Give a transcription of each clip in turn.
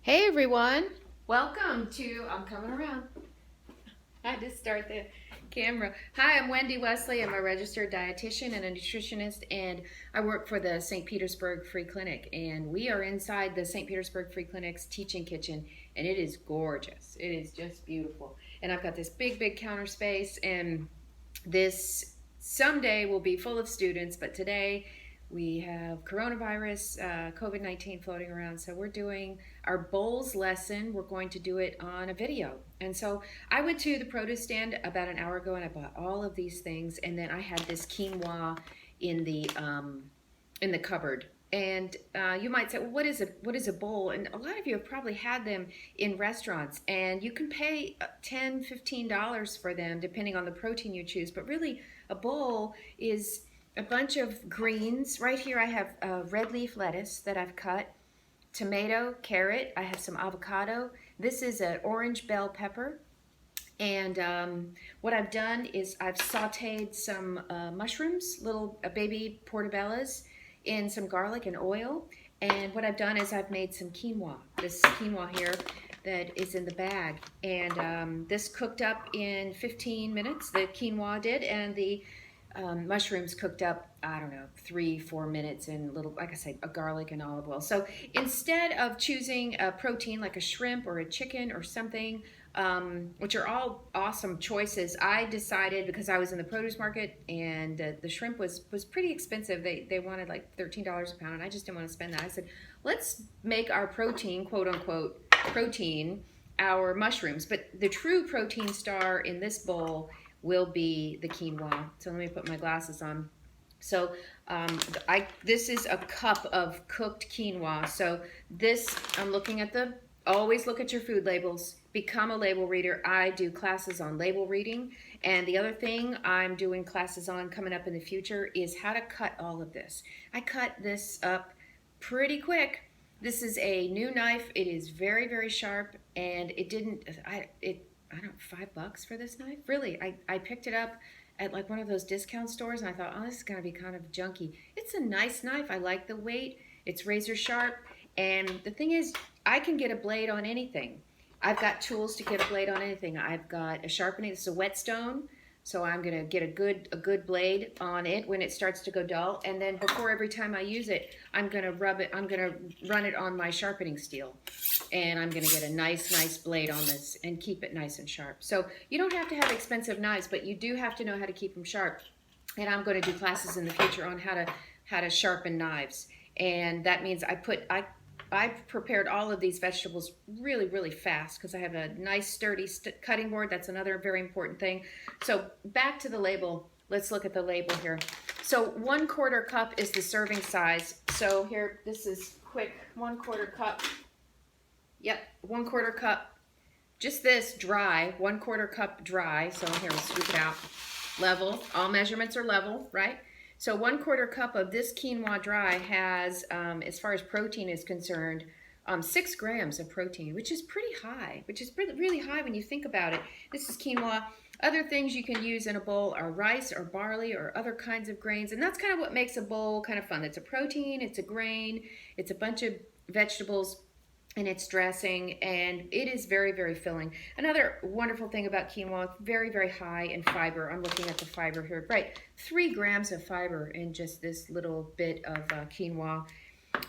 Hey everyone, welcome to, I'm coming around. I had to start the camera. Hi, I'm Wendy Wesley. I'm a registered dietitian and a nutritionist, and I work for the St. Petersburg Free Clinic. And we are inside the St. Petersburg Free Clinic's teaching kitchen, and it is gorgeous. It is just beautiful. And I've got this big counter space, and this someday will be full of students, but today we have coronavirus, COVID-19 floating around. So we're doing our bowls lesson. We're going to do it on a video. And so I went to the produce stand about an hour ago and I bought all of these things. And then I had this quinoa in the cupboard. And you might say, well, what is a bowl? And a lot of you have probably had them in restaurants, and you can pay $10, $15 for them depending on the protein you choose. But really, a bowl is a bunch of greens. Right here I have red leaf lettuce that I've cut, tomato, carrot, I have some avocado. This is an orange bell pepper. And what I've done is I've sauteed some mushrooms, little baby portobellas, in some garlic and oil. And what I've done is I've made some quinoa, this quinoa here that is in the bag. And this cooked up in 15 minutes, the quinoa did, and the mushrooms cooked up, I don't know, 3-4 minutes in a little, like I said, a garlic and olive oil. So instead of choosing a protein like a shrimp or a chicken or something, which are all awesome choices, I decided, because I was in the produce market and the shrimp was pretty expensive. They wanted like $13 a pound, and I just didn't want to spend that. I said, let's make our protein, quote unquote, protein, our mushrooms. But the true protein star in this bowl will be the quinoa. So let me put my glasses on. So this is a cup of cooked quinoa. So this, I'm looking at always look at your food labels. Become a label reader. I do classes on label reading. And the other thing I'm doing classes on coming up in the future is how to cut all of this. I cut this up pretty quick. This is a new knife. It is very sharp, and it didn't, I don't know, $5 for this knife? Really, I picked it up at like one of those discount stores, and I thought, oh, this is gonna be kind of junky. It's a nice knife. I like the weight. It's razor sharp. And the thing is, I can get a blade on anything. I've got tools to get a blade on anything. I've got a sharpening. This is a whetstone, so I'm gonna get a good blade on it when it starts to go dull. And then before every time I use it, I'm gonna rub it. I'm gonna run it on my sharpening steel, and I'm gonna get a nice blade on this and keep it nice and sharp. So you don't have to have expensive knives, but you do have to know how to keep them sharp. And I'm going to do classes in the future on how to sharpen knives. And that means I've prepared all of these vegetables really fast because I have a nice sturdy cutting board. That's another very important thing. So back to the label. Let's look at the label here. So 1/4 cup is the serving size. So here, this is quick, 1/4 cup. Yep, 1/4 cup. Just this dry, 1/4 cup dry. So here, we'll scoop it out. Level, all measurements are level, right? So 1/4 cup of this quinoa dry has, as far as protein is concerned, 6 grams of protein, which is pretty high, which is really high when you think about it. This is quinoa. Other things you can use in a bowl are rice or barley or other kinds of grains, and that's kind of what makes a bowl kind of fun. It's a protein, it's a grain, it's a bunch of vegetables, and it's dressing, and it is very filling. Another wonderful thing about quinoa, very high in fiber. I'm looking at the fiber here. Right, 3 grams of fiber in just this little bit of quinoa.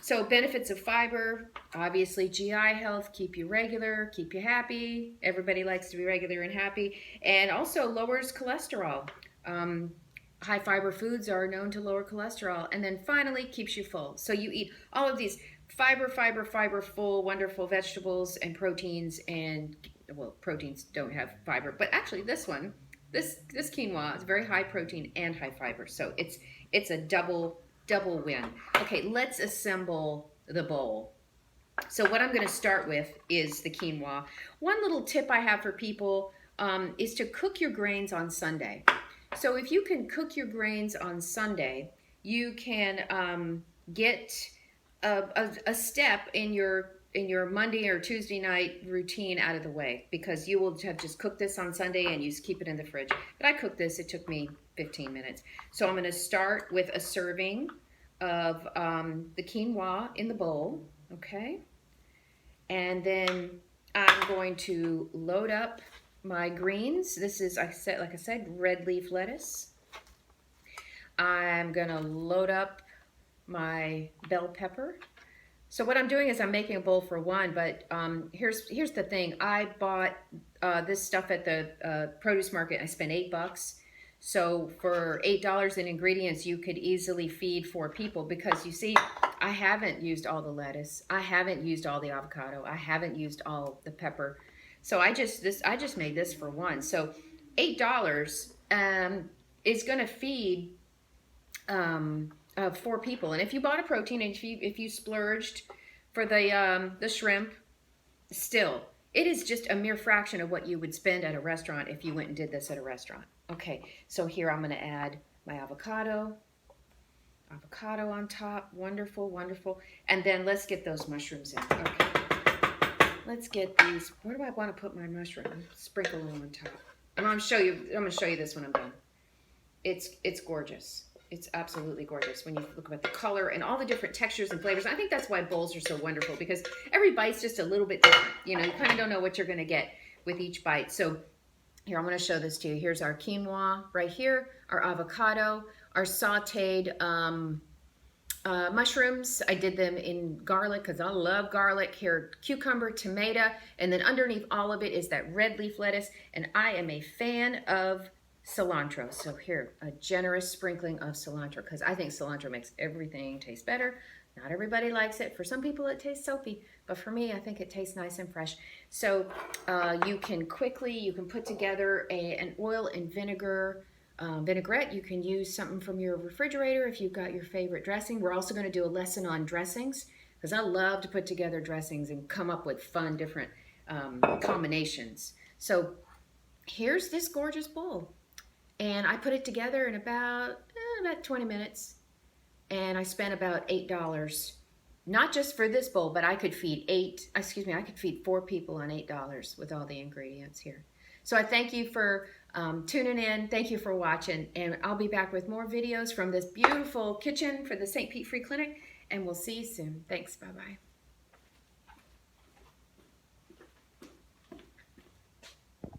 So benefits of fiber, obviously GI health, keep you regular, keep you happy. Everybody likes to be regular and happy. And also lowers cholesterol. High fiber foods are known to lower cholesterol. And then finally, keeps you full. So you eat all of these fiber full, wonderful vegetables and proteins, and well, proteins don't have fiber, but actually this one, this quinoa is very high protein and high fiber, so it's a double win. Okay, let's assemble the bowl. So what I'm going to start with is the quinoa. One little tip I have for people is to cook your grains on Sunday. So if you can cook your grains on Sunday, you can get a step in your Monday or Tuesday night routine out of the way, because you will have just cooked this on Sunday and you just keep it in the fridge. But I cooked this, it took me 15 minutes. So I'm going to start with a serving of the quinoa in the bowl, okay? And then I'm going to load up my greens. This is, like I said, red leaf lettuce. I'm gonna load up my bell pepper. So what I'm doing is I'm making a bowl for one, but here's the thing. I bought this stuff at the produce market. I spent $8. So for $8 in ingredients, you could easily feed 4 people, because you see, I haven't used all the lettuce. I haven't used all the avocado. I haven't used all the pepper. So I just made this for one. So $8 is going to feed 4 people. And if you bought a protein, and if you splurged for the shrimp, still, it is just a mere fraction of what you would spend at a restaurant if you went and did this at a restaurant. Okay, so here I'm going to add my avocado on top. Wonderful, wonderful. And then let's get those mushrooms in. Okay, let's get these. Where do I want to put my mushroom? Sprinkle them on top. I'm going to show you this when I'm done. It's gorgeous. It's absolutely gorgeous when you look at the color and all the different textures and flavors. I think that's why bowls are so wonderful, because every bite's just a little bit different. You know, you kind of don't know what you're going to get with each bite. So here, I'm going to show this to you. Here's our quinoa right here, our avocado, our sauteed mushrooms. I did them in garlic because I love garlic. Here, cucumber, tomato, and then underneath all of it is that red leaf lettuce. And I am a fan of cilantro. So here, a generous sprinkling of cilantro, because I think cilantro makes everything taste better. Not everybody likes it. For some people it tastes soapy, but for me, I think it tastes nice and fresh. So you can put together an oil and vinegar vinaigrette. You can use something from your refrigerator if you've got your favorite dressing. We're also going to do a lesson on dressings, because I love to put together dressings and come up with fun different combinations. So here's this gorgeous bowl. And I put it together in about 20 minutes. And I spent about $8. Not just for this bowl, but I could feed 4 people on $8 with all the ingredients here. So I thank you for tuning in. Thank you for watching. And I'll be back with more videos from this beautiful kitchen for the St. Pete Free Clinic. And we'll see you soon. Thanks. Bye-bye.